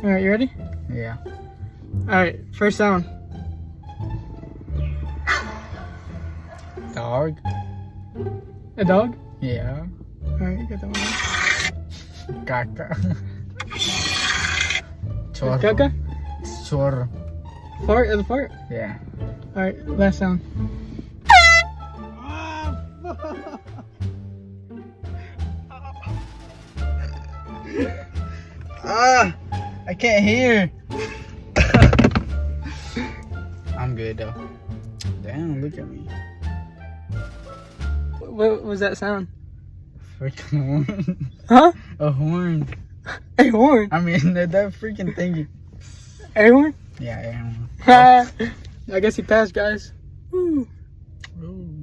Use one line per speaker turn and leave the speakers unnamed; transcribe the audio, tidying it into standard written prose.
Alright, you ready?
Yeah.
Alright, first sound.
Dog.
A dog?
Yeah.
Alright, you got that one.
Caca. Chorro.
Caca?
Chorro.
Fart? Is a fart?
Yeah.
Alright, last sound.
I can't hear. I'm good though. Damn, look at me.
What was that sound?
Freaking horn.
Huh?
A horn.
A horn?
I mean, that freaking thingy.
A horn?
Yeah, a horn.
I guess he passed, guys. Woo.
Ooh.